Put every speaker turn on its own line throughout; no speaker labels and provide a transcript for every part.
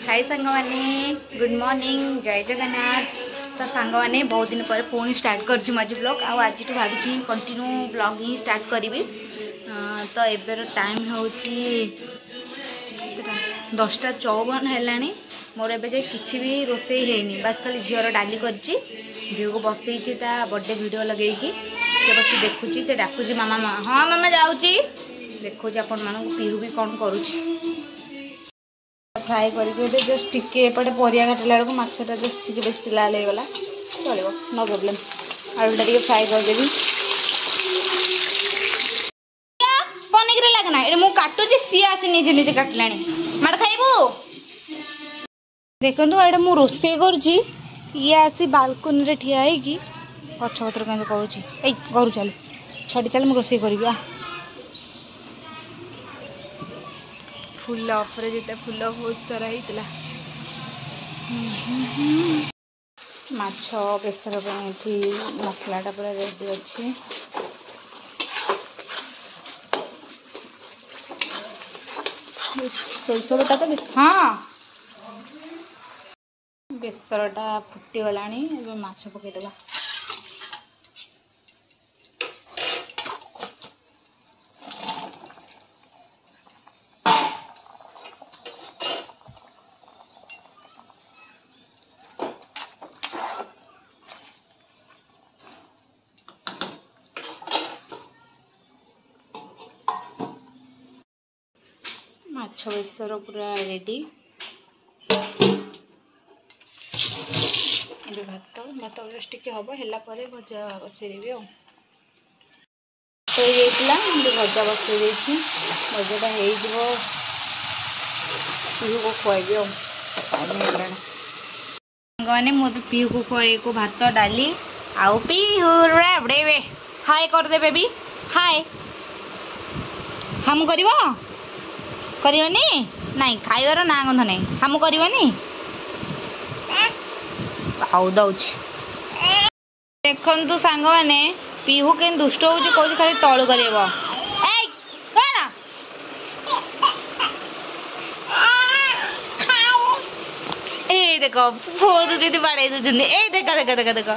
हाय सांग माने good morning जय जगन्नाथ। तो सांग माने बहुत दिन पर पुणी स्टार्ट कर आज ब्लॉग आज भावी कंटिन्यू ब्लॉग ही स्टार्ट करी। तो एबर टाइम हूँ 10:54 है। मोर एवं जाए किसी भी रोसे है बस खाली झीवर डाली कर झील को बसई बर्थडे वीडियो लगे से बस देखुची से डाकुची मामा हाँ मामा जाऊँगी देखुची आपण मानक पीहू भी कौन करुँच फ्राए करके जस्ट टिके एपटे परिया काटिला बेलू मछटा जस्ट टे बेस लाल होगा चलो नो प्रोब्लेम आलूटा टे फ्राए करदेवी पनिक लगना ये मुझे काटुची सी आसी निजे निजे काटिला माड़ खाइबू देखो ये मुझे रोसे करुँची आसी बालकोनी रे ठिया होगी गछपत्र कहीं करुँची घर चल छड़ी चल मुझे रोसे करी फूल ऑफर जो फूल बहुत सारा होता माछ बेसर मसलाटा पूरा रेडी अच्छी सोरष बटा तो हाँ बेसरटा फुटीगला माछ पकईदे माछ बेसर पूरा रेडी भात भात जस्ट टिके हम है भजा बसईदेवी तो ये भजा बसई भजाटा हो पीहू को खुआबी मैंने मोर पीहू को खुआई को भात डाली आउ पीहू रेबड़े हाय करदे बेबी हाय हम करनी नहीं खाइबार ना गंध नहीं हम करनी हाउ दौच देखु सांग मैंने पीहू के दुष्ट हो खाली तलू कर देख फोन जी बाड़े दूसरी ए देख देख देख देख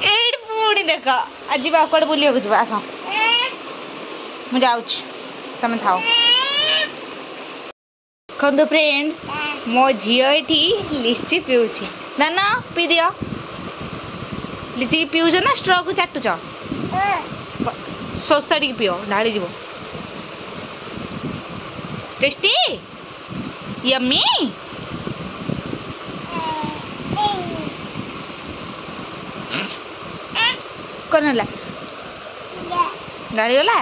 ये पुणी देख आज कड़े बुला जा आस मुझे जाऊँ तमें थाओ देखो फ्रेंड्स मो झील ये लिची पीऊँ ना पी दियो लिची पीऊच ना स्ट्रॉ को चाटुच सोसाड़ी पिओ ढाली जीव टेस्टी यम्मी कौन है ढाली गला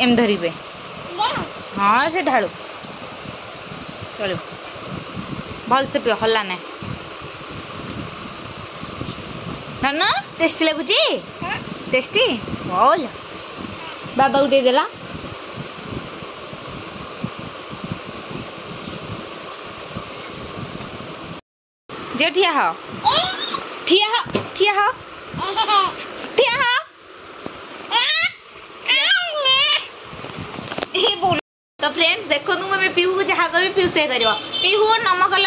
एम धरबे हाँ से ढालू चलो भल से पियो हल्ला ना ना टेस्टी लगुच टेस्टी बोल बाबा उठे देला जे ठिया हो ठिया हो ठिया हो ठिया हो तो फ्रेंड्स देखो मैं पीहू को जहाँ कभी पीहू से कर पीहू नम कल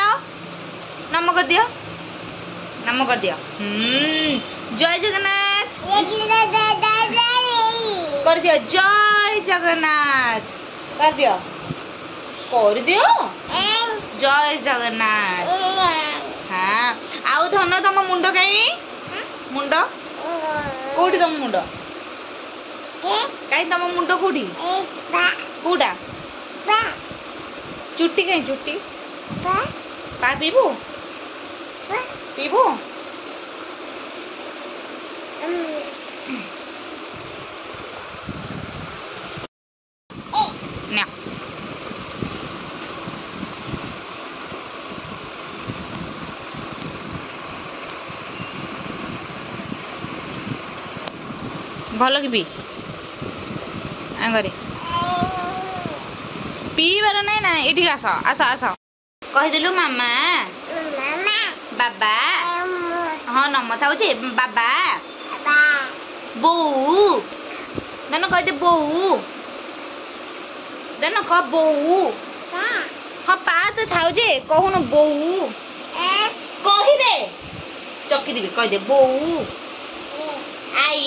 नम कर दियो नम कर दियो जय जगन्नाथ कर दियो जय जगन्नाथ कर दियो जय जगन्नाथ हाँ आउ धन तुम मुंड कहीं मुंड कौटी तुम मुंड कहीं तुम मुंड कौटी कौटा चुट्टी कहीं चुट्टी पा पीबू पीबू ना भल कि पी आगे पीबार ना ना ये आस आस आस कहीदेलु मामा बाबा हाँ नम था बाबा बो देन कह दे बो देन कह बो ଥାଉ ଯେ କହୁନ ବୋଉ କହିଦେ ଚକି ଦେବି କହିଦେ ବୋଉ आई